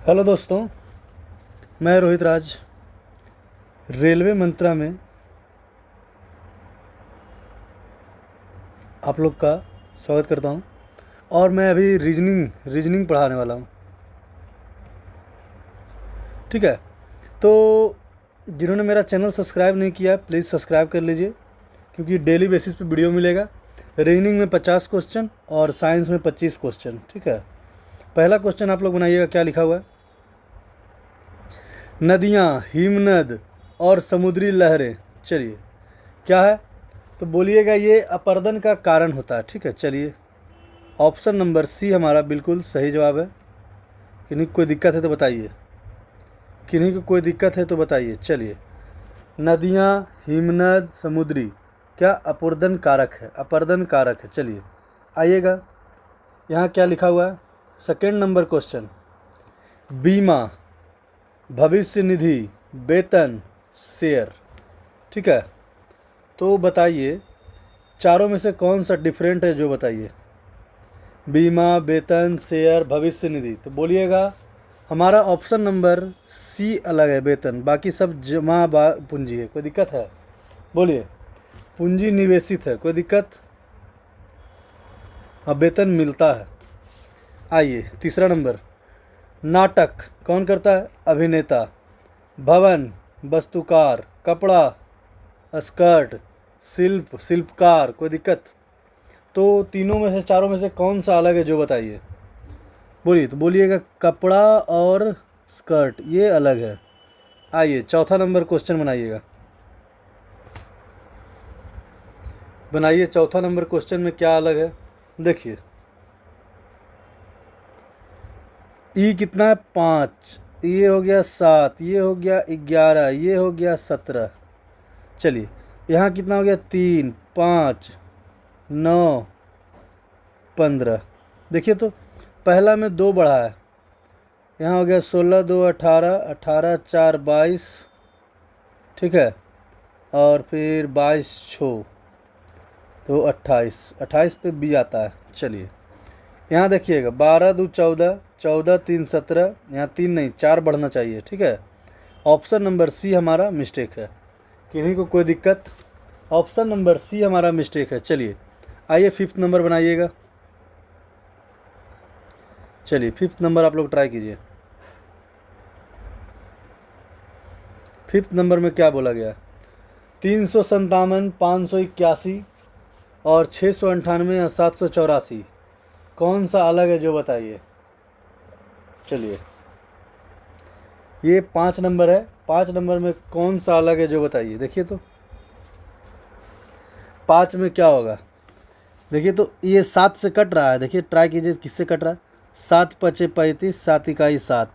Hello दोस्तों, मैं Rohit Raj railway मंत्रा में आप लोग का स्वागत करता हूं। और मैं अभी रीजनिंग पढ़ाने वाला हूं। ठीक है, तो जिन्होंने मेरा चैनल सब्सक्राइब नहीं किया प्लीज़ सब्सक्राइब कर लीजिए, क्योंकि डेली बेसिस पे वीडियो मिलेगा। रीजनिंग में 50 क्वेश्चन और साइंस में 25 क्वेश्चन। ठीक है, पहला क्वेश्चन आप लोग बनाइएगा, क्या लिखा हुआ है। नदियाँ, हिमनद और समुद्री लहरें, चलिए क्या है तो बोलिएगा ये अपर्दन का कारण होता है। ठीक है, चलिए ऑप्शन नंबर सी हमारा बिल्कुल सही जवाब है। किन्हीं को कोई दिक्कत है तो बताइए, किन्हीं को कोई दिक्कत है तो बताइए। चलिए, नदियाँ, हिमनद, समुद्री क्या अपर्दन कारक है, अपर्दन कारक है। चलिए आइएगा, यहाँ क्या लिखा हुआ है। सेकेंड नंबर क्वेश्चन, बीमा, भविष्य निधि, वेतन, शेयर। ठीक है, तो बताइए चारों में से कौन सा डिफरेंट है, जो बताइए। बीमा, वेतन, शेयर, भविष्य निधि, तो बोलिएगा हमारा ऑप्शन नंबर सी अलग है, वेतन। बाकी सब जमा पूंजी है। कोई दिक्कत है? बोलिए, पूंजी निवेशित है, कोई दिक्कत? हाँ, वेतन मिलता है। आइए तीसरा नंबर, नाटक कौन करता है? अभिनेता। भवन, वस्तुकार। कपड़ा, स्कर्ट। शिल्प, शिल्पकार। कोई दिक्कत? तो तीनों में से, चारों में से कौन सा अलग है, जो बताइए। बोलिए, तो बोलिएगा कपड़ा और स्कर्ट ये अलग है। आइए चौथा नंबर क्वेश्चन बनाइएगा, बनाइए चौथा नंबर क्वेश्चन में क्या अलग है। देखिए, ई कितना है? 5, ये हो गया 7, ये हो गया 11, ये हो गया 17। चलिए यहाँ कितना हो गया? 3, 5, 9, 15। देखिए तो पहला में 2 बढ़ा है, यहाँ हो गया 16, 2, 18, 18, 4, 22। ठीक है, और फिर 22 छो तो 28, 28 पे बी आता है। चलिए यहाँ देखिएगा, 12, 2, 14, 14, 3, 17। यहाँ 3 नहीं 4 बढ़ना चाहिए। ठीक है, ऑप्शन नंबर सी हमारा मिस्टेक है। किन्हीं को कोई दिक्कत? ऑप्शन नंबर सी हमारा मिस्टेक है। चलिए आइए फिफ्थ नंबर बनाइएगा। चलिए फिफ्थ नंबर आप लोग ट्राई कीजिए। फिफ्थ नंबर में क्या बोला गया? 357, 581 और 698 और 784 कौन सा अलग है, जो बताइए। चलिए ये 5 नंबर है, 5 नंबर में कौन सा अलग है, जो बताइए। देखिए तो 5 में क्या होगा। देखिए तो ये 7 से कट रहा है। देखिए ट्राई कीजिए किससे कट रहा है। 7 पचे 35, 7 इकाई 7,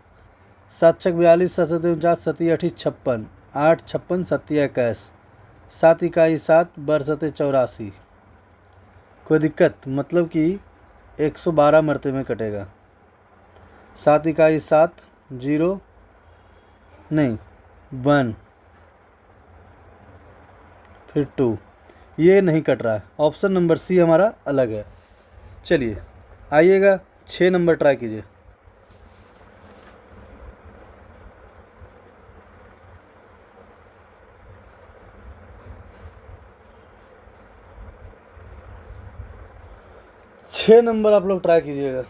7 छक 42, 7 सत्ते 49, 7 अठी 56, 8 56, 7 21, 7 इकाई 7 बरसते 84। कोई दिक्कत? मतलब कि 112 मरते में कटेगा। 7 इकाई 7, 0 नहीं 1, फिर 2, ये नहीं कट रहा है। ऑप्शन नंबर सी हमारा अलग है। चलिए आइएगा 6 नंबर ट्राई कीजिए। छः नंबर आप लोग ट्राई कीजिएगा।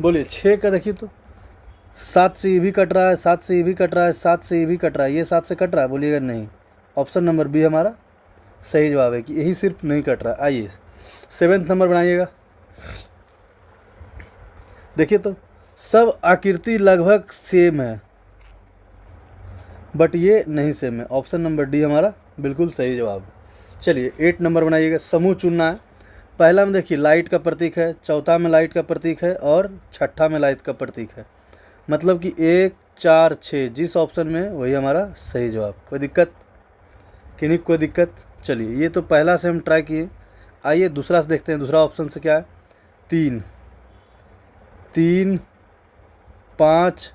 बोलिए 6 का देखिए तो 7 से ये भी कट रहा है, 7 से ये भी कट रहा है, 7 से ये भी कट रहा है, ये 7 से कट रहा है। बोलिएगा नहीं। ऑप्शन नंबर बी हमारा सही जवाब है कि यही सिर्फ नहीं कट रहा है। आइए सेवेंथ नंबर बनाइएगा। देखिए तो सब आकृति लगभग सेम है, बट ये नहीं सेम है। ऑप्शन नंबर डी हमारा बिल्कुल सही जवाब है। चलिए 8 नंबर बनाइएगा। समूह चुनना है। पहला में देखिए लाइट का प्रतीक है, चौथा में लाइट का प्रतीक है और छठा में लाइट का प्रतीक है। मतलब कि 1, 4, 6 जिस ऑप्शन में वही हमारा सही जवाब। कोई दिक्कत? किन्हीं को कोई दिक्कत? चलिए ये तो पहला से हम ट्राई किए। आइए दूसरा से देखते हैं, दूसरा ऑप्शन से क्या है। 3, 3, 5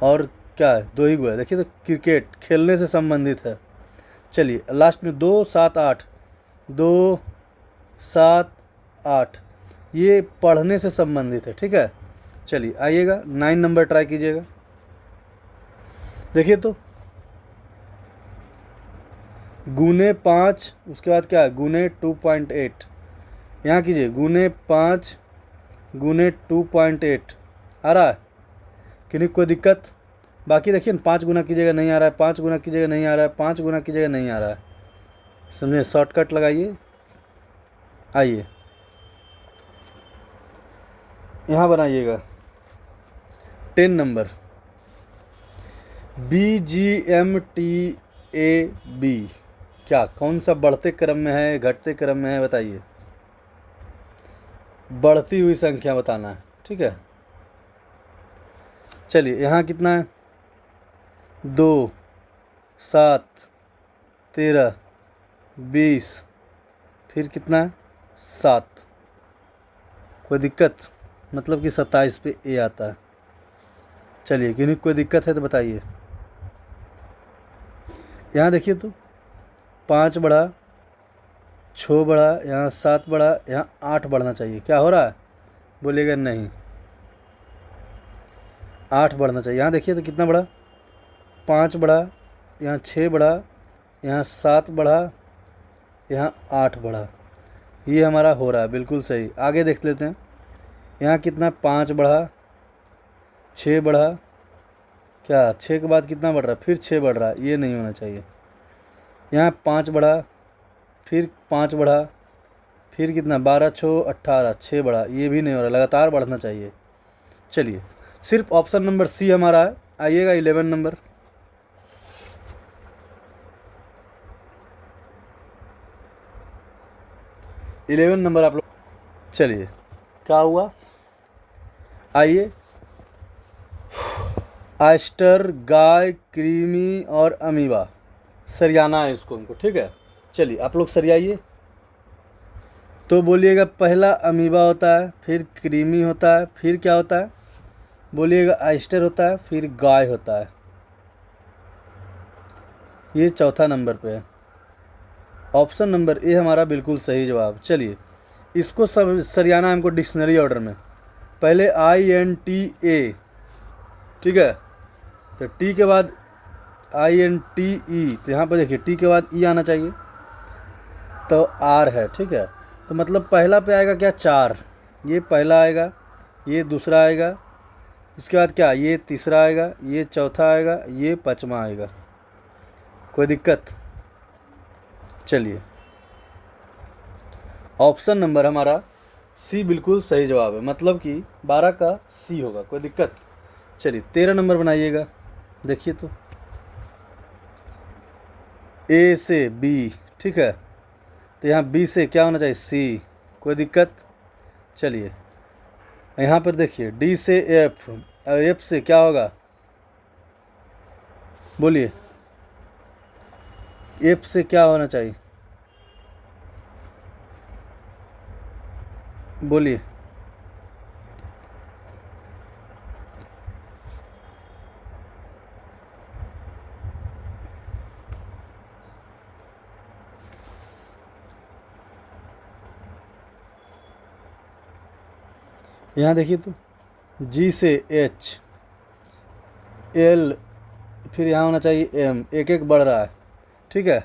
और क्या है, 2 ही हुआ है। देखिए तो क्रिकेट खेलने से संबंधित है, चलिए लास्ट में 2 7 8, 2 7 8, ये पढ़ने से संबंधित है, ठीक है। चलिए आइएगा 9 नंबर ट्राई कीजिएगा। देखिए तो गुने 5, उसके बाद क्या है, गुने 2.8, यहाँ कीजिए गुने 5 गुने 2.8 आ रहा है कि नहीं, कोई दिक्कत। बाकी देखिए 5 गुना कीजिएगा नहीं आ रहा है, 5 गुना कीजिएगा नहीं आ रहा है, 5 गुना कीजिएगा नहीं आ रहा है, समझे। शॉर्टकट लगाइए, आइए यहाँ बनाइएगा 10 नंबर, BGMTAB, क्या कौन सा बढ़ते क्रम में है घटते क्रम में है, बताइए। बढ़ती हुई संख्या बताना है, ठीक है। चलिए यहाँ कितना है, 2 7 13 20, फिर कितना है 7, कोई दिक्कत, मतलब कि 27 पे ए आता है। चलिए किन्हीं कोई दिक्कत है तो बताइए। यहाँ देखिए तो 5 बढ़ा, 6 बढ़ा, यहाँ 7 बढ़ा, यहाँ 8 बढ़ना चाहिए, क्या हो रहा है, बोलिएगा नहीं, 8 बढ़ना चाहिए। यहाँ देखिए तो कितना बढ़ा, 5 बढ़ा, यहाँ 6 बढ़ा, यहाँ 7 बढ़ा, यहाँ 8 बढ़ा, ये हमारा हो रहा है, बिल्कुल सही। आगे देख लेते हैं, यहाँ कितना, 5 बढ़ा, 6 बढ़ा, क्या 6 के बाद कितना बढ़ रहा है, फिर 6 बढ़ रहा है, ये नहीं होना चाहिए। यहाँ 5 बढ़ा, फिर 5 बढ़ा, फिर कितना, 12 6 18, 6 बढ़ा, ये भी नहीं हो रहा, लगातार बढ़ना चाहिए। चलिए सिर्फ ऑप्शन नंबर सी हमारा है। आइएगा 11 नंबर, आप लोग। चलिए क्या हुआ, आइए, आस्टर, गाय, क्रीमी और अमीबा, सरियाना है इसको उनको, ठीक है। चलिए आप लोग सरियाइए, तो बोलिएगा पहला अमीबा होता है, फिर क्रीमी होता है, फिर क्या होता है, बोलिएगा आस्टर होता है, फिर गाय होता है, ये चौथा नंबर पे है। ऑप्शन नंबर ए हमारा बिल्कुल सही जवाब। चलिए इसको सब सरियाना हमको डिक्शनरी ऑर्डर में, पहले INTA, ठीक है, तो टी के बाद INTE, तो यहाँ पर देखिए टी के बाद ई आना चाहिए, तो आर है, ठीक है। तो मतलब पहला पे आएगा क्या, 4, ये पहला आएगा, ये दूसरा आएगा, उसके बाद क्या, ये तीसरा आएगा, ये चौथा आएगा, ये पाँचवा आएगा, कोई दिक्कत। चलिए ऑप्शन नंबर हमारा सी बिल्कुल सही जवाब है, मतलब कि 12 का सी होगा, कोई दिक्कत। चलिए 13 नंबर बनाइएगा, देखिए तो ए से बी, ठीक है, तो यहाँ बी से क्या होना चाहिए, सी, कोई दिक्कत। चलिए यहाँ पर देखिए डी से एफ, और एफ से क्या होगा, बोलिए, एफ से क्या होना चाहिए, बोलिए। यहाँ देखिए तो जी से एच, एल, फिर यहाँ होना चाहिए एम, एक एक बढ़ रहा है, ठीक है,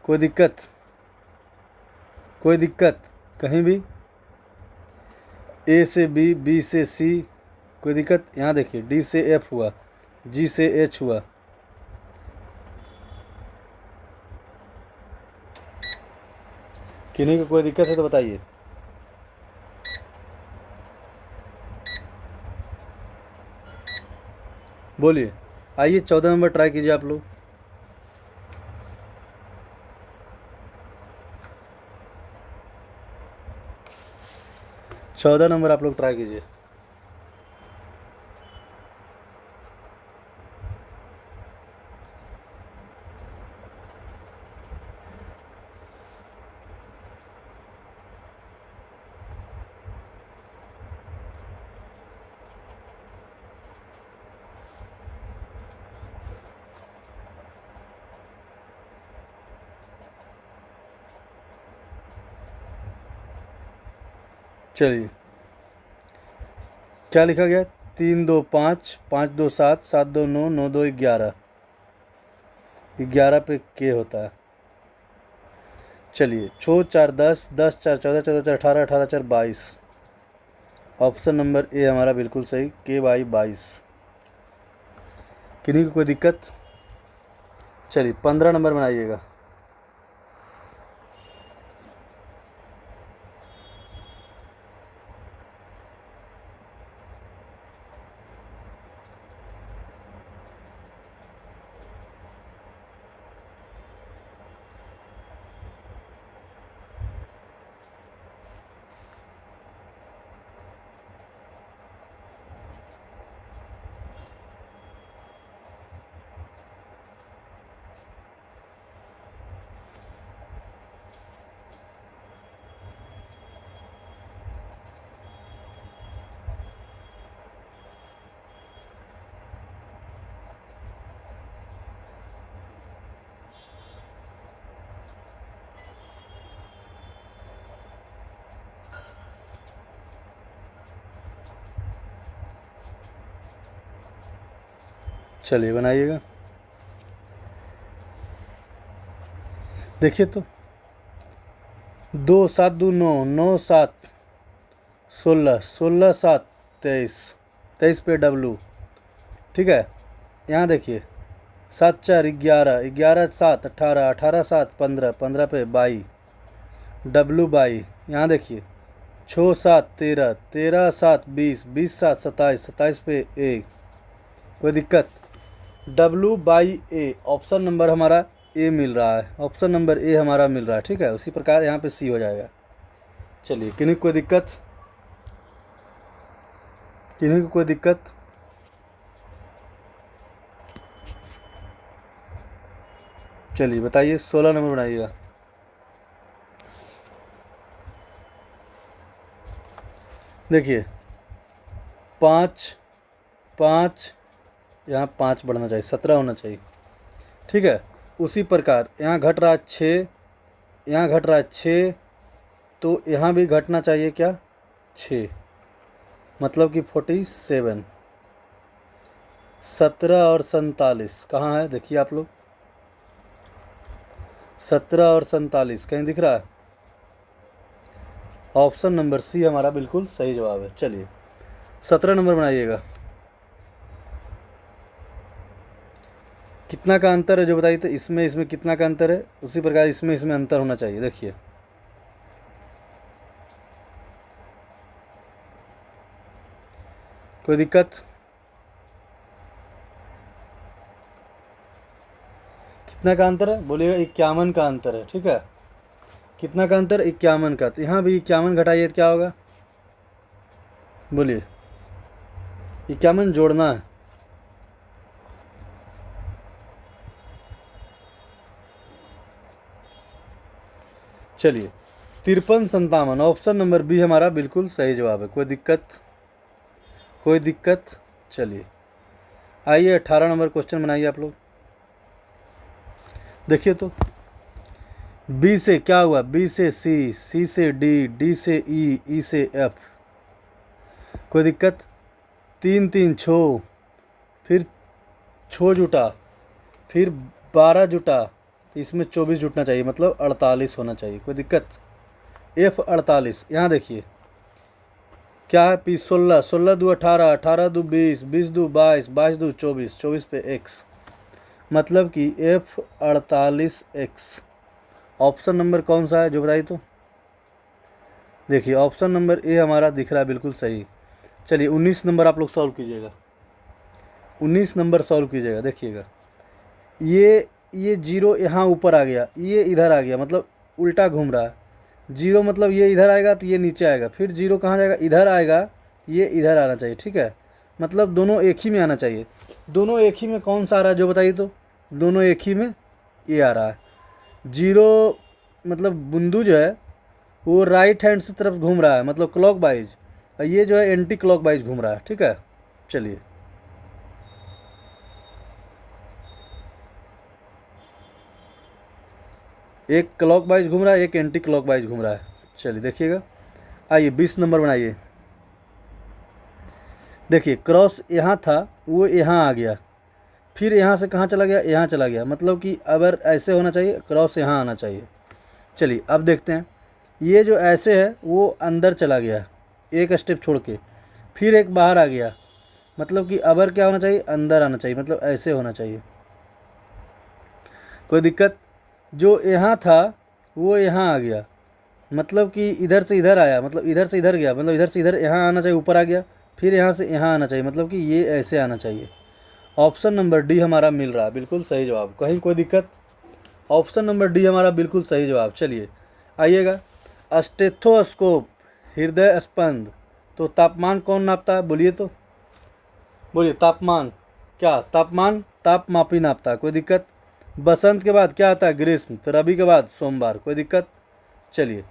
कोई दिक्कत, कोई दिक्कत कहीं भी। ए से बी, बी से सी, कोई दिक्कत। यहाँ देखिए डी से एफ हुआ, जी से एच हुआ, किन्हीं को कोई दिक्कत है तो बताइए। बोलिए, आइए 14 नंबर ट्राई कीजिए आप लोग। 14 नंबर आप लोग ट्राई कीजिए। चलिए क्या लिखा गया, 3 2 5, 5 2 7, 7 2 9, 9 2 11, 11 पे के होता है। चलिए 6 4 10, 10 4 14, 14 4 18, 18 4 22। ऑप्शन नंबर ए हमारा बिल्कुल सही, के बाई 22। किन्हीं को कोई दिक्कत? चलिए 15 नंबर बनाइएगा। चलिए बनाइएगा। देखिए तो 2 7 2 9, 9 7 16, 16 7 23, 23 पे डब्लू, ठीक है। यहाँ देखिए 7 4 11, 11 7 18, 18 7 15, 15 पे 22, डब्लू 22। यहाँ देखिए 6 7 13, 13 7 20, 20 7 27, 27 पे ए। कोई दिक्कत? W by A, option number हमारा ए मिल रहा है, ऑप्शन नंबर ए हमारा मिल रहा है, ठीक है। उसी प्रकार यहाँ पे सी हो जाएगा। चलिए किन्हीं को कोई दिक्कत? किन्हीं को कोई दिक्कत? चलिए बताइए 16 नंबर बनाइएगा। देखिए 5 5, यहाँ 5 बढ़ना चाहिए, 17 होना चाहिए, ठीक है। उसी प्रकार यहाँ घट रहा है 6, यहाँ घट रहा है 6, तो यहाँ भी घटना चाहिए क्या, 6, मतलब कि 47। 17 और 47 कहाँ है, देखिए आप लोग, 17 और 47 कहीं दिख रहा है? ऑप्शन नंबर सी हमारा बिल्कुल सही जवाब है। चलिए 17 नंबर बनाइएगा। कितना का अंतर है जो बताइए तो, इसमें इसमें कितना का अंतर है, उसी प्रकार इसमें इसमें अंतर होना चाहिए। देखिए कोई दिक्कत? कितना का अंतर है बोलिएगा? 51 का अंतर है, ठीक है। कितना का अंतर? 51 का। तो यहाँ भी 51 घटाइए तो क्या होगा, बोलिए? 51 जोड़ना है। चलिए 53 57, ऑप्शन नंबर बी हमारा बिल्कुल सही जवाब है। कोई दिक्कत? कोई दिक्कत? चलिए आइए 18 नंबर क्वेश्चन बनाइए आप लोग। देखिए तो बी से क्या हुआ, बी से सी, सी से डी, डी से ई, ई से एफ। कोई दिक्कत? 3 3 छो, फिर छो जुटा, फिर 12 जुटा, इसमें 24 जुटना चाहिए, मतलब 48 होना चाहिए। कोई दिक्कत? एफ 48। यहाँ देखिए क्या है, पी 16, 16 दो 18, 18 दो 20, 20 दो 22, 22 दो 24, 24 पे एक्स, मतलब कि एफ 48 एक्स। ऑप्शन नंबर कौन सा है जो बताइए तो? देखिए ऑप्शन नंबर ए हमारा दिख रहा है बिल्कुल सही। चलिए 19 नंबर आप लोग सॉल्व कीजिएगा। 19 नंबर सॉल्व कीजिएगा। देखिएगा ये जीरो यहाँ ऊपर आ गया, ये इधर आ गया, मतलब उल्टा घूम रहा है। जीरो मतलब ये इधर आएगा तो ये नीचे आएगा, फिर जीरो कहाँ जाएगा, इधर आएगा, ये इधर आना चाहिए, ठीक है। मतलब दोनों एक ही में आना चाहिए। दोनों एक ही में कौन सा आ रहा है जो बताइए तो? दोनों एक ही में ये आ रहा है। जीरो मतलब बिंदु जो है वो राइट हैंड से तरफ घूम रहा है, मतलब क्लॉक वाइज, और ये जो है एंटी क्लॉक वाइज घूम रहा है, ठीक है। चलिए एक क्लॉक वाइज घूम रहा है, एक एंटी क्लॉक वाइज घूम रहा है। चलिए देखिएगा आइए 20 नंबर बनाइए। देखिए क्रॉस यहाँ था, वो यहाँ आ गया, फिर यहाँ से कहाँ चला गया, यहाँ चला गया, मतलब कि अगर ऐसे होना चाहिए, क्रॉस यहाँ आना चाहिए। चलिए अब देखते हैं, ये जो ऐसे है वो अंदर चला गया एक स्टेप छोड़ के, फिर एक बाहर आ गया, मतलब कि अबर क्या होना चाहिए, अंदर आना चाहिए, मतलब ऐसे होना चाहिए। कोई दिक्कत? जो यहाँ था वो यहाँ आ गया, मतलब कि इधर से इधर आया, मतलब इधर से इधर गया, मतलब इधर से इधर यहाँ आना चाहिए, ऊपर आ गया, फिर यहाँ से यहाँ आना चाहिए, मतलब कि ये ऐसे आना चाहिए। ऑप्शन नंबर डी हमारा मिल रहा है बिल्कुल सही जवाब। कहीं कोई दिक्कत? ऑप्शन नंबर डी हमारा बिल्कुल सही जवाब। चलिए आइएगा, स्टेथोस्कोप हृदय स्पंद, तो तापमान कौन नापता है, बोलिए तो, बोलिए तापमान, क्या तापमान, तापमापी नापता है। कोई दिक्कत? बसंत के बाद क्या आता है, ग्रीष्म, तो रबी के बाद सोमवार। कोई दिक्कत? चलिए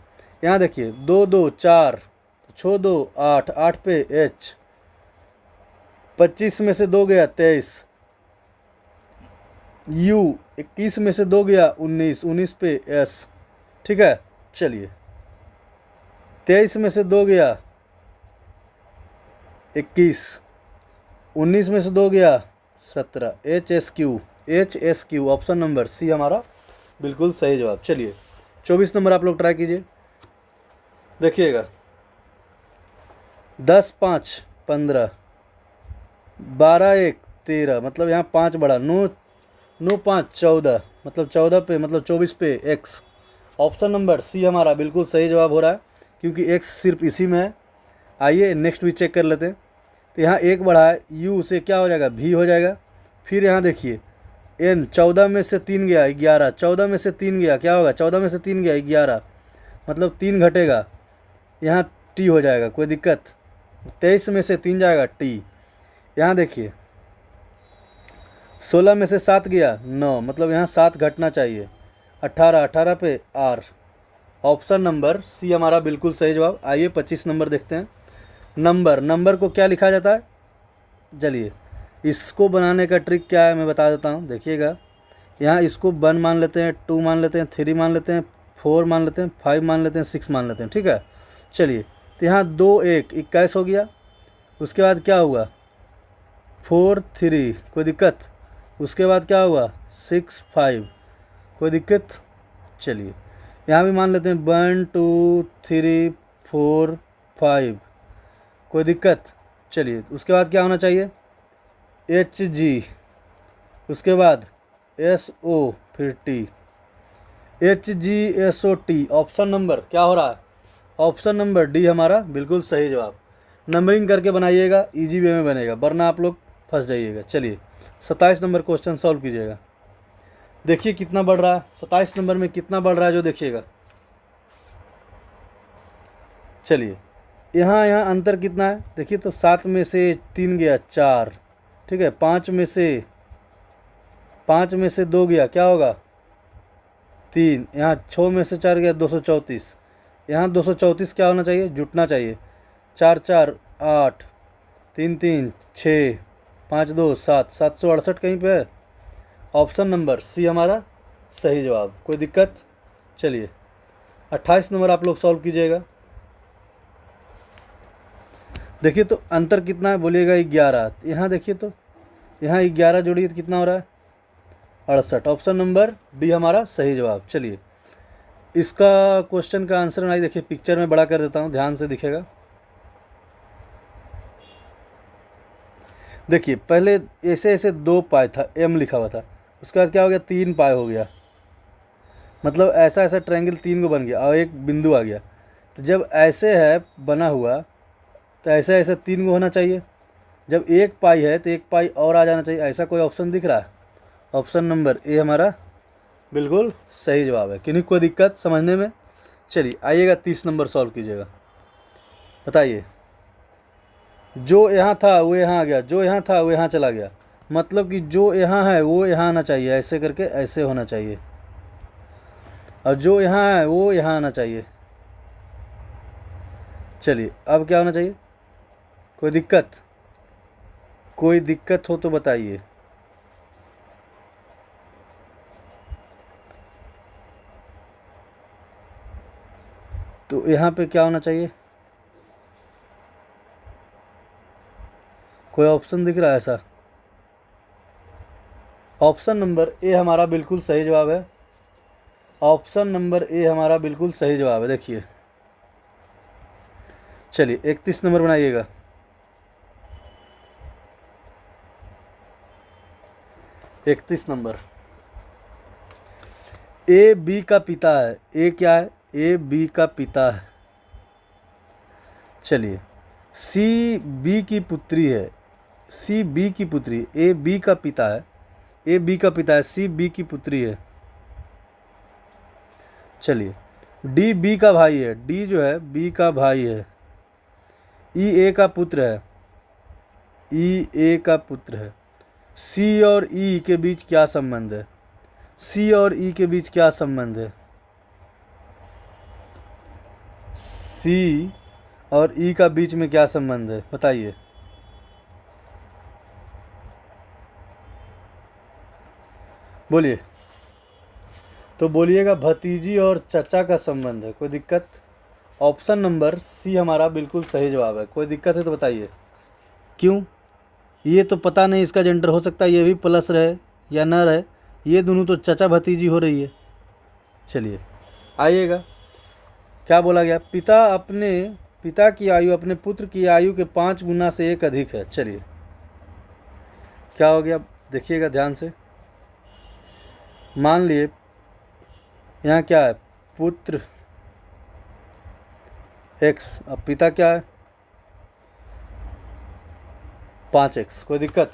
यहाँ देखिए, 2 2 4, 6 2 8, 8 पे एच, 25 में से 2 गया 23, यू 21 में से 2 गया 19, 19 पे एस। ठीक है, चलिए 23 में से 2 गया 21, 19 में से 2 गया 17, H S Q, H S Q, option number C हमारा बिल्कुल सही जवाब। चलिए 24 नंबर आप लोग ट्राई कीजिए, देखिएगा, 10 5 15, 12 1 13, मतलब यहाँ 5 बड़ा, 9 9 5 14, मतलब 14 पे, मतलब 24 पे एक्स। ऑप्शन नंबर सी हमारा बिल्कुल सही जवाब हो रहा है, क्योंकि एक्स सिर्फ इसी में है। आइए नेक्स्ट भी चेक कर लेते हैं। तो यहाँ एक बढ़ा है, यू से क्या हो जाएगा, भी हो जाएगा। फिर यहाँ देखिए एन, 14 में से 3 गया 11, 14 में से 3 गया, क्या होगा, 14 में से 3 गया 11, मतलब 3 घटेगा, यहाँ टी हो जाएगा। कोई दिक्कत? 23 में से 3 जाएगा टी। यहाँ देखिए 16 में से 7 गया 9, मतलब यहाँ 7 घटना चाहिए, 18, 18 पे आर। ऑप्शन नंबर सी हमारा बिल्कुल सही जवाब। आइए 25 नंबर देखते हैं। नंबर को क्या लिखा जाता है, चलिए इसको बनाने का ट्रिक क्या है मैं बता देता हूँ। देखिएगा, यहाँ इसको 1 मान लेते हैं, 2 मान लेते हैं, 3 मान लेते हैं, 4 मान लेते हैं, 5 मान लेते हैं, 6 मान लेते हैं। ठीक है, चलिए तो यहाँ 2 1 21 हो गया, उसके बाद क्या हुआ 4 3, कोई दिक्कत? उसके बाद क्या हुआ 6 5, कोई दिक्कत? चलिए यहाँ भी मान लेते हैं 1 2 3 4 5, कोई दिक्कत? चलिए उसके बाद क्या होना चाहिए, एच जी, उसके बाद एस ओ, फिर T, H G S O T. Option number क्या हो रहा है, ऑप्शन नंबर डी हमारा बिल्कुल सही जवाब। नंबरिंग करके बनाइएगा, इजी वे में बनेगा, वरना आप लोग फंस जाइएगा। चलिए 27 नंबर क्वेश्चन सॉल्व कीजिएगा, देखिए कितना बढ़ रहा है, 27 नंबर में कितना बढ़ रहा है जो देखिएगा। चलिए यहाँ अंतर कितना है, देखिए तो 7 में से 3 गया 4, ठीक है, 5 में से 2 गया, क्या होगा 3, यहाँ 6 में से 4 गया 234, यहाँ 234 क्या होना चाहिए, जुटना चाहिए, 4 4 8, 3 3 6, 5 2 7, 768 कहीं पे है। ऑप्शन नंबर सी हमारा सही जवाब। कोई दिक्कत? चलिए 28 नंबर आप लोग सॉल्व कीजिएगा, देखिए तो अंतर कितना है, बोलिएगा 11। यहाँ देखिए तो यहाँ 11 जोड़िए तो कितना हो रहा है 68। ऑप्शन नंबर डी हमारा सही जवाब। चलिए इसका क्वेश्चन का आंसर बनाइए, देखिए पिक्चर में बड़ा कर देता हूँ, ध्यान से दिखेगा। देखिए पहले ऐसे ऐसे 2 पाई था, एम लिखा हुआ था, उसके बाद क्या हो गया 3 पाई हो गया, मतलब ऐसा ऐसा ट्रायंगल 3 को बन गया और एक बिंदु आ गया। तो जब ऐसे है बना हुआ तो ऐसा ऐसा 3 को होना चाहिए, जब 1 पाई है तो 1 पाई और आ जाना चाहिए। ऐसा कोई ऑप्शन दिख रहा है? ऑप्शन नंबर ए हमारा बिल्कुल सही जवाब है। किन्हीं कोई दिक्कत समझने में? चलिए आइएगा 30 नंबर सॉल्व कीजिएगा, बताइए, जो यहाँ था वो यहाँ आ गया, जो यहाँ था वो यहाँ चला गया, मतलब कि जो यहाँ है वो यहाँ आना चाहिए, ऐसे करके ऐसे होना चाहिए, और जो यहाँ है वो यहाँ आना चाहिए। चलिए अब क्या होना चाहिए, कोई दिक्कत? कोई दिक्कत हो तो बताइए। तो यहाँ पे क्या होना चाहिए, कोई ऑप्शन दिख रहा है ऐसा? ऑप्शन नंबर ए हमारा बिल्कुल सही जवाब है। ऑप्शन नंबर ए हमारा बिल्कुल सही जवाब है। देखिए, चलिए 31 नंबर बनाइएगा। 31 नंबर, ए बी का पिता है। ए क्या है? ए बी का पिता है। चलिए, सी बी की पुत्री है। सी बी की पुत्री, ए बी का पिता है। ए बी का पिता है, सी बी की पुत्री है। चलिए, डी बी का भाई है। डी जो है बी का भाई है। ई ए का पुत्र है। ई ए का पुत्र है। सी और ई के बीच क्या संबंध है? सी और ई के बीच क्या संबंध है? सी और ई का बीच में क्या संबंध है, बताइए। बोलिए। तो बोलिएगा भतीजी और चचा का संबंध है। कोई दिक्कत? ऑप्शन नंबर सी हमारा बिल्कुल सही जवाब है। कोई दिक्कत है तो बताइए। क्यों? ये तो पता नहीं इसका जेंडर, हो सकता है ये भी प्लस रहे या न रहे। ये दोनों तो चचा भतीजी हो रही है। चलिए आइएगा, क्या बोला गया? पिता की आयु अपने पुत्र की आयु के 5 गुना से एक अधिक है। चलिए क्या हो गया, देखिएगा ध्यान से। मान लिए यहाँ क्या है? पुत्र x, अब पिता क्या है? 5x। कोई दिक्कत?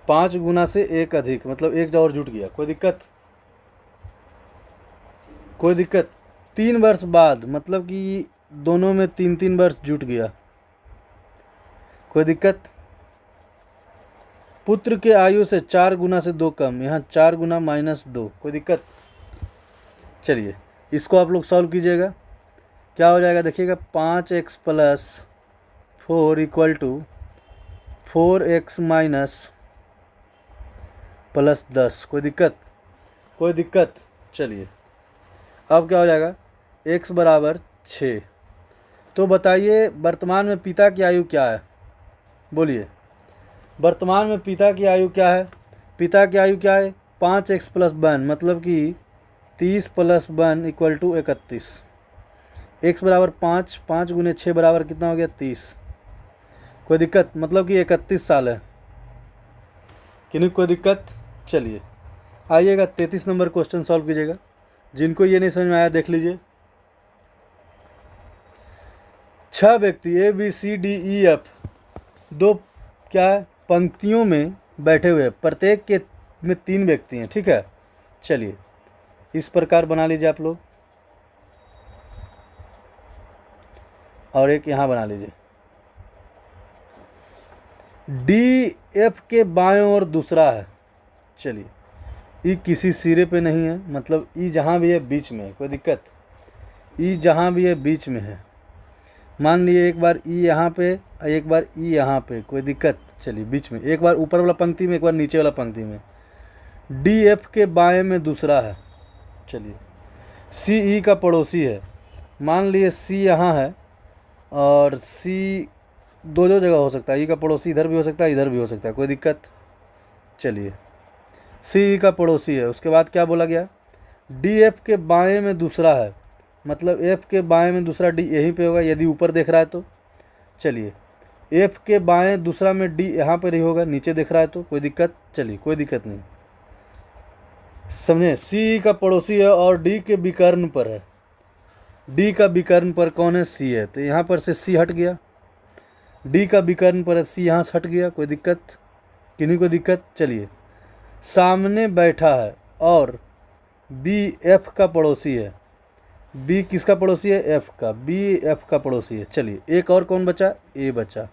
5 गुना से एक अधिक मतलब एक और जुट गया। कोई दिक्कत? कोई दिक्कत? 3 वर्ष बाद मतलब कि दोनों में 3-3 वर्ष जुट गया। कोई दिक्कत? पुत्र के आयु से 4 गुना से 2 कम, यहाँ 4 गुना -2। कोई दिक्कत? चलिए इसको आप लोग सॉल्व कीजिएगा। क्या हो जाएगा देखिएगा, 5x + 4 = 4x - +10। कोई दिक्कत? कोई दिक्कत? चलिए अब क्या हो जाएगा, x = 6। तो बताइए वर्तमान में पिता की आयु क्या है? बोलिए, वर्तमान में पिता की आयु क्या है? पिता की आयु क्या है? 5x + 1 मतलब कि 30 + 1 = 31। x = 5, 5 × 6 बराबर कितना हो गया? 30। कोई दिक्कत? मतलब कि 31 साल है कि नहीं? कोई दिक्कत? चलिए आइएगा 33 नंबर क्वेश्चन सॉल्व कीजिएगा। जिनको ये नहीं समझ में आया देख लीजिए। 6 व्यक्ति ABCDEF 2 क्या है पंक्तियों में बैठे हुए हैं। प्रत्येक के में 3 व्यक्ति हैं। ठीक है, चलिए इस प्रकार बना लीजिए आप लोग, और एक यहाँ बना लीजिए। DF के बाएं ओर दूसरा है। चलिए ई किसी सिरे पे नहीं है, मतलब ई जहाँ भी है बीच में है। कोई दिक्कत? ई जहाँ भी है बीच में है। मान लिए एक बार ई यहाँ पे और एक बार ई यहाँ पे। कोई दिक्कत? चलिए बीच में, एक बार ऊपर वाला पंक्ति में एक बार नीचे वाला पंक्ति में। DF के बाएं में दूसरा है। चलिए CE का पड़ोसी है। मान लिए C यहाँ है और C दो जगह हो सकता है। ई का पड़ोसी इधर भी हो सकता है, इधर भी हो सकता है। कोई दिक्कत? चलिए CE का पड़ोसी है। उसके बाद क्या बोला गया? DF के बाएं में दूसरा है, मतलब F के बाएं में दूसरा D यहीं पे होगा यदि ऊपर देख रहा है तो। चलिए F के बाएं दूसरा में D यहाँ पर ही होगा, नीचे देख रहा है तो। कोई दिक्कत? चलिए कोई दिक्कत नहीं, समझे। CE का पड़ोसी है और D के विकर्ण पर है। D का विकर्ण पर कौन है? C है, तो यहाँ पर से C हट गया। D का विकर्ण पर है, C यहाँ से हट गया। कोई दिक्कत? किन्हीं को दिक्कत? चलिए सामने बैठा है और B F का पड़ोसी है। B किसका पड़ोसी है? F का। B F का पड़ोसी है। चलिए एक और कौन बचा? A बचा।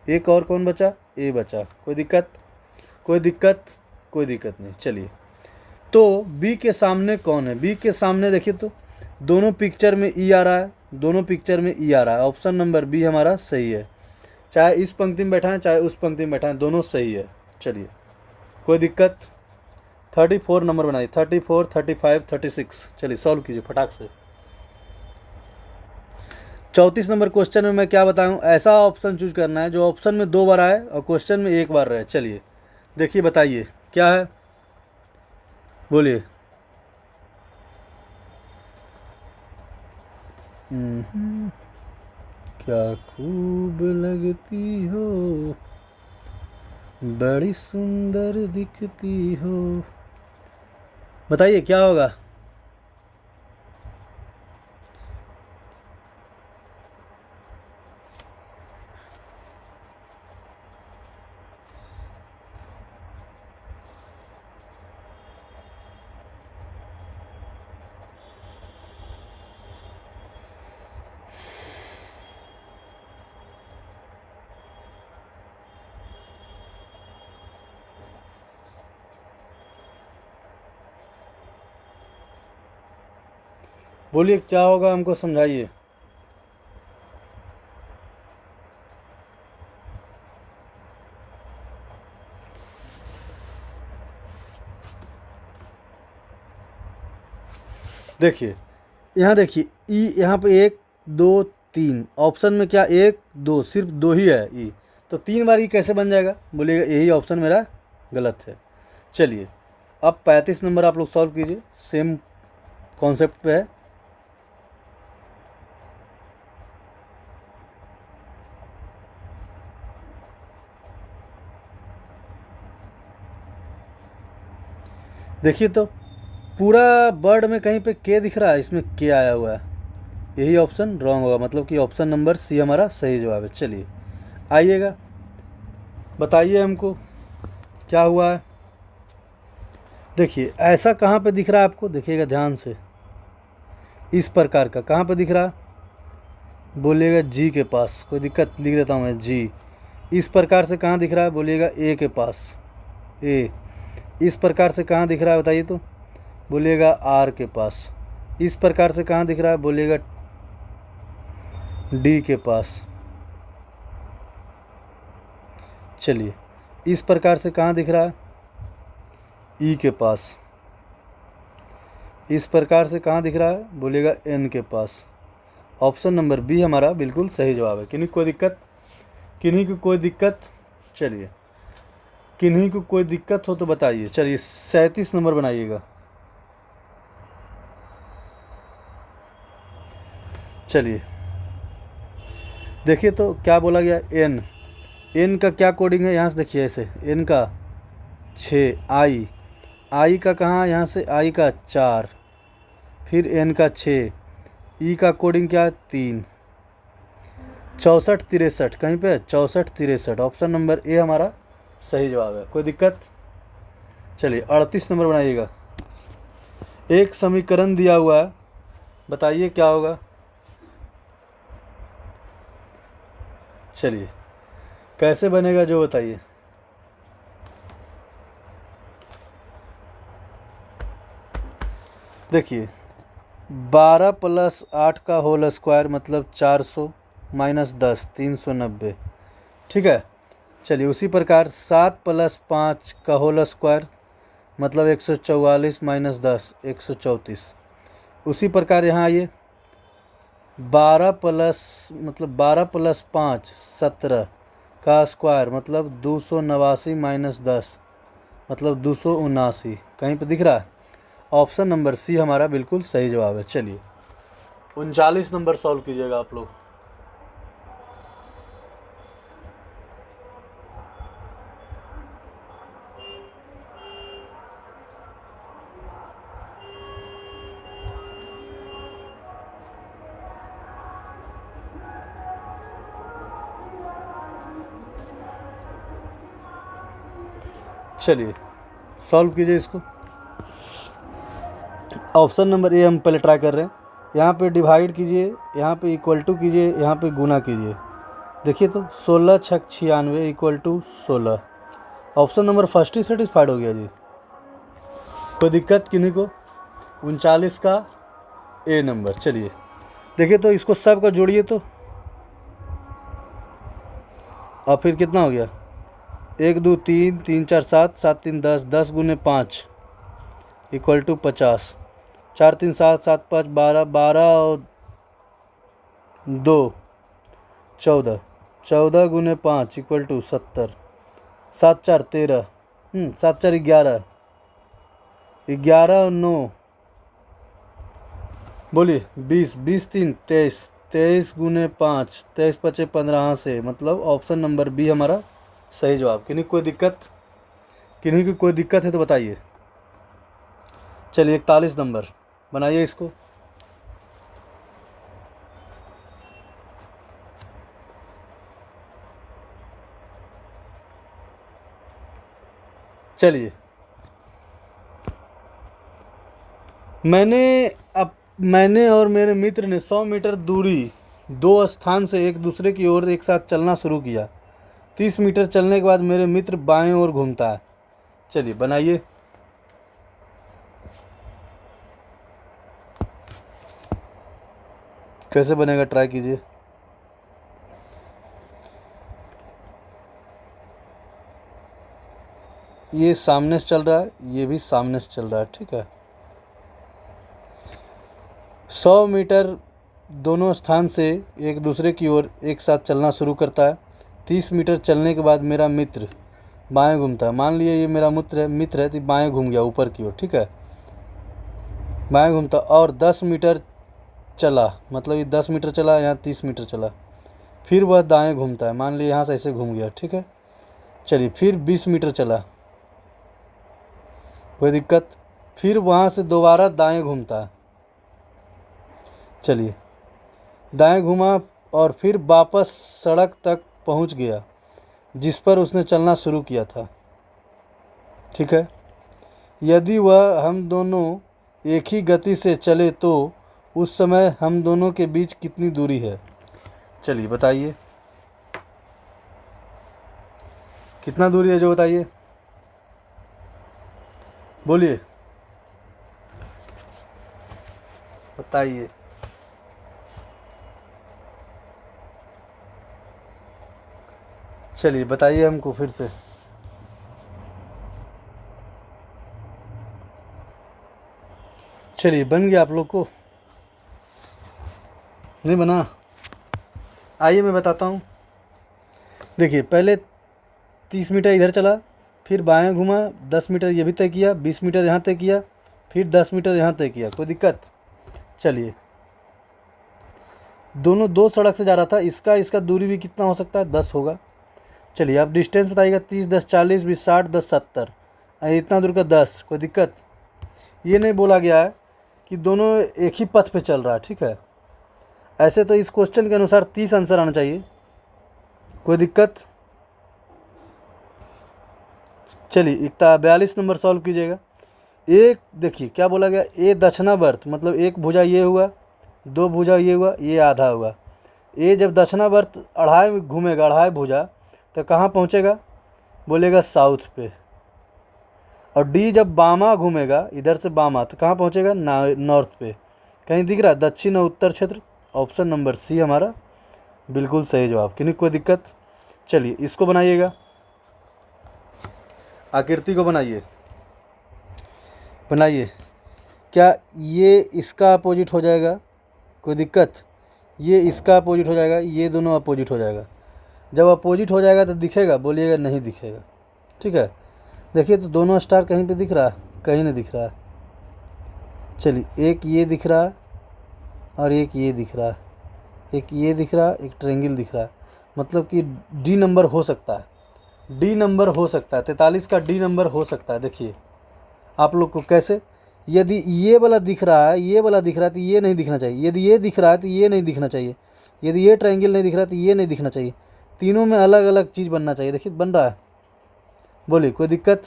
एक और कौन बचा? A बचा। कोई दिक्कत? कोई दिक्कत? कोई दिक्कत नहीं। चलिए तो B के सामने कौन है? B के सामने देखिए तो दोनों पिक्चर में E आ रहा है, दोनों पिक्चर में E आ रहा है। ऑप्शन नंबर B हमारा सही है। चाहे इस पंक्ति में बैठा है चाहे उस पंक्ति में बैठा है, दोनों सही है। चलिए कोई दिक्कत? 34 नंबर बनाइए। 34, 35, 36। चलिए सॉल्व कीजिए फटाक से। 34 नंबर क्वेश्चन में मैं क्या बताऊं, ऐसा ऑप्शन चूज करना है जो ऑप्शन में 2 बार आए और क्वेश्चन में 1 बार रहे। चलिए देखिए, बताइए क्या है, बोलिए। क्या खूब लगती हो, बड़ी सुंदर दिखती हो, बताइए क्या होगा। बोलिए क्या होगा, हमको समझाइए। देखिए यहाँ देखिए, ई यहाँ पे 1 2 3 ऑप्शन में क्या 1 2 सिर्फ 2 ही है ई, तो 3 बार ई कैसे बन जाएगा, बोलिएगा यही ऑप्शन मेरा गलत है। चलिए अब 35 नंबर आप लोग सॉल्व कीजिए, सेम कॉन्सेप्ट पे है। देखिए तो पूरा वर्ड में कहीं पे के दिख रहा है, इसमें के आया हुआ है, यही ऑप्शन रॉन्ग होगा, मतलब कि ऑप्शन नंबर सी हमारा सही जवाब है। चलिए आइएगा, बताइए हमको क्या हुआ है। देखिए ऐसा कहाँ पे दिख रहा है आपको, देखिएगा ध्यान से, इस प्रकार का कहाँ पे दिख रहा है, बोलिएगा जी के पास, कोई दिक्कत, लिख देता हूँ मैं जी। इस प्रकार से कहाँ दिख रहा है, बोलिएगा ए के पास, ए। इस प्रकार से कहाँ दिख रहा है बताइए तो, बोलिएगा आर के पास। इस प्रकार से कहाँ दिख रहा है, बोलिएगा डी के पास। चलिए इस प्रकार से कहाँ दिख रहा है, ई के पास। इस प्रकार से कहाँ दिख रहा है, बोलिएगा एन के पास। ऑप्शन नंबर बी हमारा बिल्कुल सही जवाब है। किन्हीं कोई दिक्कत, किन्हीं को कोई दिक्कत, चलिए किन्हीं को कोई दिक्कत हो तो बताइए। चलिए 37 नंबर बनाइएगा। चलिए देखिए तो क्या बोला गया, एन, एन का क्या कोडिंग है, यहाँ से देखिए ऐसे, एन का 6, आई का कहाँ, यहाँ से आई का 4, फिर एन का 6, ई का कोडिंग क्या है 3, 64 63 कहीं पे 64 63, ऑप्शन नंबर ए हमारा सही जवाब है। कोई दिक्कत। चलिए 38 नंबर बनाइएगा। एक समीकरण दिया हुआ है, बताइए क्या होगा। चलिए कैसे बनेगा जो बताइए। देखिए 12 + 8 का होल स्क्वायर मतलब 400 माइनस 10 390, ठीक है। चलिए उसी प्रकार 7 + 5 का होल स्क्वायर मतलब 144 माइनस 10 134। उसी प्रकार यहाँ आइए, 12 + 5 17 का स्क्वायर मतलब 289 माइनस 10 मतलब 279, कहीं पे दिख रहा है। ऑप्शन नंबर सी हमारा बिल्कुल सही जवाब है। चलिए 39 नंबर सॉल्व कीजिएगा आप लोग। चलिए सॉल्व कीजिए इसको। ऑप्शन नंबर ए हम पहले ट्राई कर रहे हैं, यहाँ पे डिवाइड कीजिए, यहाँ पे इक्वल टू कीजिए, यहाँ पे गुना कीजिए। देखिए तो 16 × 6 = 96 = 16। ऑप्शन नंबर फर्स्ट ही सेटिस्फाइड हो गया जी। कोई दिक्कत किन्हीं को, 39 का ए नंबर। चलिए देखिए तो इसको सब का जोड़िए तो, और फिर कितना हो गया, 1 2 3 3 4 7 7 3 10 10 × 5 = 50, 4 3 7 7 5 12 12 और 2, 14, 14 गुने 5 इक्वल टू 70, 7 4 13, 7 4 11, 11 और 9 बोलिए 20, 20 3 23, 23 गुने 5, 23 5 15 से, मतलब ऑप्शन नंबर बी हमारा सही जवाब। किन्हीं की कोई दिक्कत है तो बताइए। चलिए 41 नंबर बनाइए इसको। चलिए मैंने और मेरे मित्र ने 100 मीटर दूरी दो स्थान से एक दूसरे की ओर एक साथ चलना शुरू किया। 30 मीटर चलने के बाद मेरे मित्र बाएं ओर घूमता है। चलिए बनाइए। कैसे बनेगा ट्राई कीजिए। ये सामने से चल रहा है, ये भी सामने से चल रहा है, ठीक है। 100 मीटर दोनों स्थान से एक दूसरे की ओर एक साथ चलना शुरू करता है। 30 मीटर चलने के बाद मेरा मित्र बाएं घूमता है। मान लिया ये मेरा मित्र है तो बाएं घूम गया ऊपर की ओर, ठीक है, बाएं घूमता। और 10 मीटर चला, मतलब ये 10 मीटर चला, यहाँ 30 मीटर चला, फिर वह दाएं घूमता है। मान लिया यहाँ से ऐसे घूम गया, ठीक है। चलिए फिर 20 मीटर चला, कोई दिक्कत, फिर वहाँ से दोबारा दाएं घूमता है। चलिए दाएं घूमा और फिर वापस सड़क तक पहुँच गया जिस पर उसने चलना शुरू किया था, ठीक है। यदि वह हम दोनों एक ही गति से चले तो उस समय हम दोनों के बीच कितनी दूरी है। चलिए बताइए कितना दूरी है, जो बताइए, बोलिए बताइए। चलिए बताइए हमको फिर से। चलिए बन गया आप लोग को, नहीं बना? आइए मैं बताता हूँ। देखिए पहले 30 मीटर इधर चला, फिर बाएं घूमा, 10 मीटर ये भी तय किया, 20 मीटर यहाँ तय किया, फिर 10 मीटर यहाँ तय किया, कोई दिक्कत। चलिए दोनों दो सड़क से जा रहा था, इसका दूरी भी कितना हो सकता है, 10 होगा। चलिए आप डिस्टेंस बताइएगा। 30 10 40 20 60 10 70, इतना दूर का 10, कोई दिक्कत। ये नहीं बोला गया है कि दोनों एक ही पथ पे चल रहा है, ठीक है। ऐसे तो इस क्वेश्चन के अनुसार 30 आंसर आना चाहिए, कोई दिक्कत। चलिए 42 नंबर सॉल्व कीजिएगा। एक देखिए क्या बोला गया, ए दक्षिणावर्त, मतलब एक भुजा ये हुआ, दो भुजा ये हुआ, ये आधा हुआ। ए जब दक्षिणावर्त अढ़ाई घूमेगा, अढ़ाई भुजा, तो कहाँ पहुँचेगा, बोलेगा साउथ पे। और डी जब बामा घूमेगा, इधर से बामा, तो कहाँ पहुँचेगा, नॉर्थ पे। कहीं दिख रहा है दक्षिण और उत्तर क्षेत्र। ऑप्शन नंबर सी हमारा बिल्कुल सही जवाब। किन्हीं कोई दिक्कत। चलिए इसको बनाइएगा, आकृति को बनाइए। क्या ये इसका अपोजिट हो जाएगा, कोई दिक्कत। ये इसका अपोजिट हो जाएगा, ये दोनों अपोजिट हो जाएगा। जब अपोजिट हो जाएगा तो दिखेगा, बोलिएगा नहीं दिखेगा, ठीक है। देखिए तो दोनों स्टार कहीं पे दिख रहा है, कहीं नहीं दिख रहा है। चलिए एक ये दिख रहा है और एक ये दिख रहा है, एक ये दिख रहा है, एक ट्रायंगल दिख रहा है, मतलब कि डी नंबर हो सकता है, डी नंबर हो सकता है, 43 का डी नंबर हो सकता है। देखिए आप लोग को कैसे, यदि ये वाला दिख रहा है, ये वाला दिख रहा है तो ये नहीं दिखना चाहिए, यदि ये दिख रहा है तो ये नहीं दिखना चाहिए, यदि ये ट्रायंगल नहीं दिख रहा है तो ये नहीं दिखना चाहिए। तीनों में अलग अलग चीज़ बनना चाहिए। देखिए बन रहा है, बोलिए कोई दिक्कत।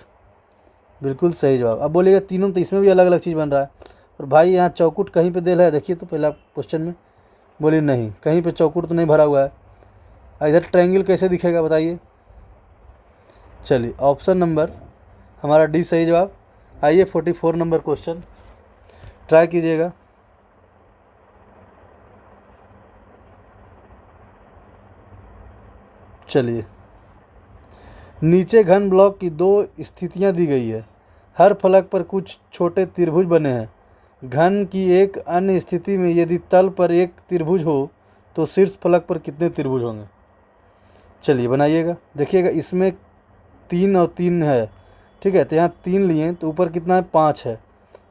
बिल्कुल सही जवाब। अब बोलिएगा तीनों, तो इसमें भी अलग अलग चीज़ बन रहा है। और भाई यहाँ चौकुट कहीं पे दिल है, देखिए तो पहला क्वेश्चन में, बोलिए नहीं, कहीं पे चौकुट तो नहीं भरा हुआ है। इधर ट्रायंगल कैसे दिखेगा बताइए। चलिए ऑप्शन नंबर हमारा डी सही जवाब। आइए 44 नंबर क्वेश्चन ट्राई कीजिएगा। चलिए नीचे घन ब्लॉक की दो स्थितियां दी गई है। हर फलक पर कुछ छोटे त्रिभुज बने हैं। घन की एक अन्य स्थिति में यदि तल पर एक त्रिभुज हो तो शीर्ष फलक पर कितने त्रिभुज होंगे? चलिए बनाइएगा, देखिएगा इसमें 3 और 3 है, ठीक है, तो यहाँ 3 लिए तो ऊपर कितना है 5 है,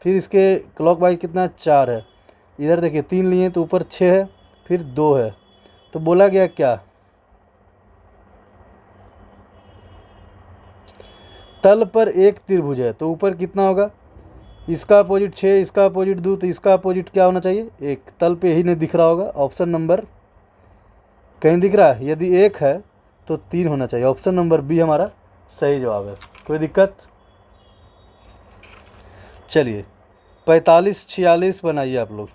फिर इसके क्लॉकवाइज कितना है 4 है, इधर देखिए 3 लिए तो ऊपर 6 है, फिर 2 है, तो बोला गया क्या? तल पर एक त्रिभुज है तो ऊपर कितना होगा? इसका अपोजिट 6, इसका अपोजिट 2, तो इसका अपोजिट क्या होना चाहिए? 1। तल पे ही नहीं दिख रहा होगा, ऑप्शन नंबर कहीं दिख रहा है? यदि 1 है तो 3 होना चाहिए। ऑप्शन नंबर बी हमारा सही जवाब है। कोई दिक्कत? चलिए 45 46 बनाइए आप लोग,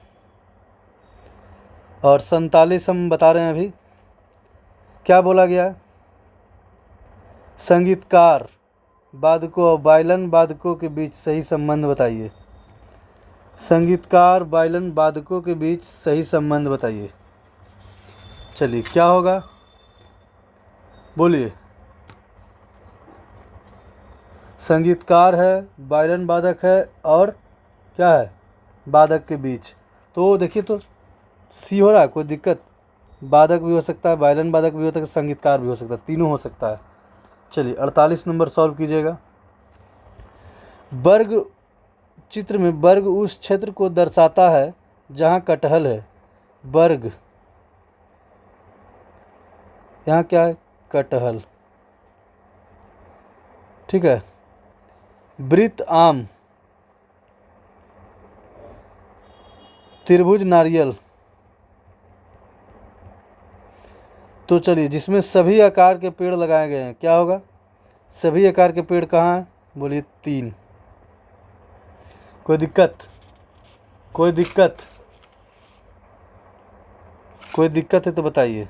और 47 हम बता रहे हैं अभी। क्या बोला गया? संगीतकार वादकों और वायलिन वादकों के बीच सही संबंध बताइए। संगीतकार वायलिन वादकों के बीच सही संबंध बताइए। चलिए क्या होगा, बोलिए। संगीतकार है, वायलिन वादक है, और क्या है? वादक के बीच। तो देखिए तो सी हो रहा है, कोई दिक्कत? वादक भी हो सकता है, वायलिन वादक भी हो सकता है, संगीतकार भी हो सकता है, तीनों हो सकता है। चलिए 48 नंबर सॉल्व कीजिएगा। वर्ग चित्र में वर्ग उस क्षेत्र को दर्शाता है जहाँ कटहल है। वर्ग, यहाँ क्या है? कटहल, ठीक है। वृत्त आम, त्रिभुज नारियल। तो चलिए जिसमें सभी आकार के पेड़ लगाए गए हैं, क्या होगा? सभी आकार के पेड़ कहाँ हैं? बोलिए 3। कोई दिक्कत? कोई दिक्कत? कोई दिक्कत है तो बताइए।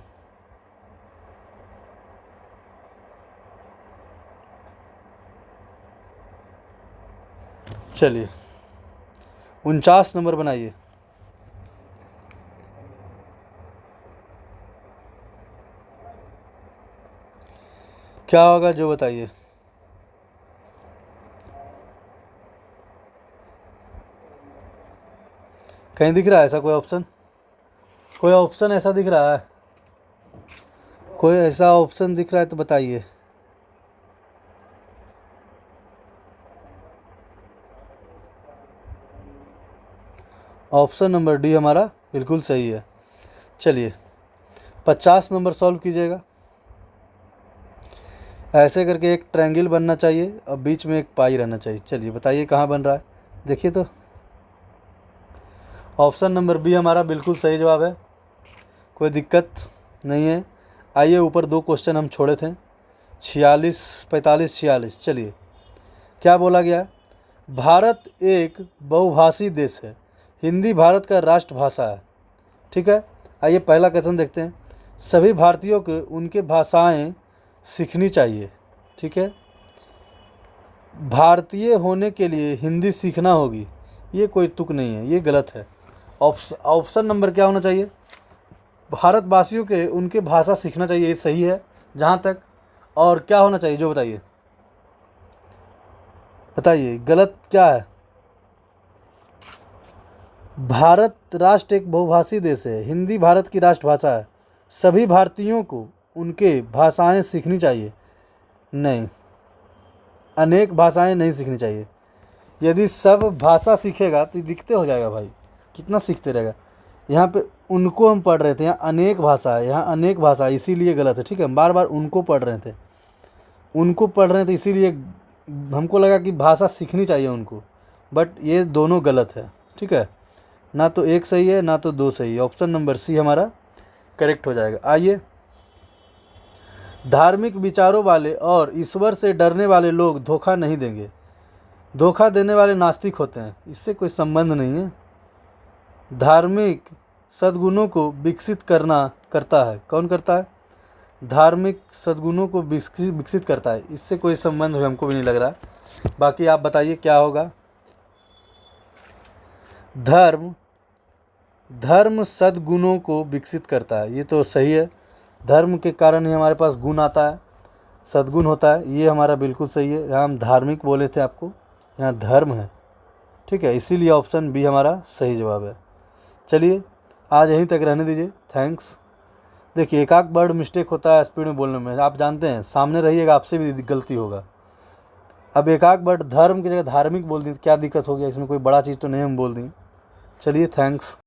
चलिए 49 नंबर बनाइए। क्या होगा जो बताइए। कहीं दिख रहा है ऐसा कोई ऑप्शन? कोई ऑप्शन ऐसा दिख रहा है? कोई ऐसा ऑप्शन दिख रहा है तो बताइए। ऑप्शन नंबर डी हमारा बिल्कुल सही है। चलिए 50 नंबर सॉल्व कीजिएगा। ऐसे करके एक ट्रायंगल बनना चाहिए और बीच में एक पाई रहना चाहिए। चलिए बताइए कहाँ बन रहा है, देखिए तो। ऑप्शन नंबर बी हमारा बिल्कुल सही जवाब है। कोई दिक्कत नहीं है। आइए ऊपर 2 क्वेश्चन हम छोड़े थे, 46 45 46। चलिए क्या बोला गया? भारत एक बहुभाषी देश है, हिंदी भारत का राष्ट्रभाषा है, ठीक है। आइए पहला कथन देखते हैं। सभी भारतीयों को उनके भाषाएं सीखनी चाहिए, ठीक है। भारतीय होने के लिए हिंदी सीखना होगी, ये कोई तुक नहीं है, ये गलत है। ऑप्शन नंबर क्या होना चाहिए? भारतवासियों के उनके भाषा सीखना चाहिए, ये सही है जहाँ तक। और क्या होना चाहिए जो बताइए, बताइए गलत क्या है? भारत राष्ट्र एक बहुभाषी देश है, हिंदी भारत की राष्ट्रभाषा है, सभी भारतीयों को उनके भाषाएं सीखनी चाहिए। नहीं, अनेक भाषाएं नहीं सीखनी चाहिए। यदि सब भाषा सीखेगा तो दिखते हो जाएगा भाई, कितना सीखते रहेगा। यहाँ पे उनको हम पढ़ रहे थे, यहाँ अनेक भाषा है, यहाँ अनेक भाषा है, इसीलिए गलत है, ठीक है। हम बार बार उनको पढ़ रहे थे, उनको पढ़ रहे थे, इसीलिए हमको लगा कि भाषा सीखनी चाहिए उनको, बट ये दोनों गलत है, ठीक है। ना तो एक सही है ना तो 2 सही है। ऑप्शन नंबर सी हमारा करेक्ट हो जाएगा। आइए, धार्मिक विचारों वाले और ईश्वर से डरने वाले लोग धोखा नहीं देंगे, धोखा देने वाले नास्तिक होते हैं, इससे कोई संबंध नहीं है। धार्मिक सद्गुणों को विकसित करता है, कौन करता है? धार्मिक सद्गुणों को विकसित करता है, इससे कोई संबंध हमको भी नहीं लग रहा। बाकी आप बताइए क्या होगा। धर्म सद्गुणों को विकसित करता है, ये तो सही है। धर्म के कारण ही हमारे पास गुण आता है, सद्गुण होता है, ये हमारा बिल्कुल सही है। यहाँ हम धार्मिक बोले थे आपको, यहाँ धर्म है, ठीक है, इसीलिए ऑप्शन बी हमारा सही जवाब है। चलिए आज यहीं तक रहने दीजिए। थैंक्स। देखिए एक आध वर्ड मिस्टेक होता है स्पीड में बोलने में, आप जानते हैं, सामने रहिएगा आपसे भी गलती होगा। अब एक आध वर्ड धर्म की जगह धार्मिक बोल दी, क्या दिक्कत हो गया इसमें, कोई बड़ा चीज़ तो नहीं हम बोल दी। चलिए थैंक्स।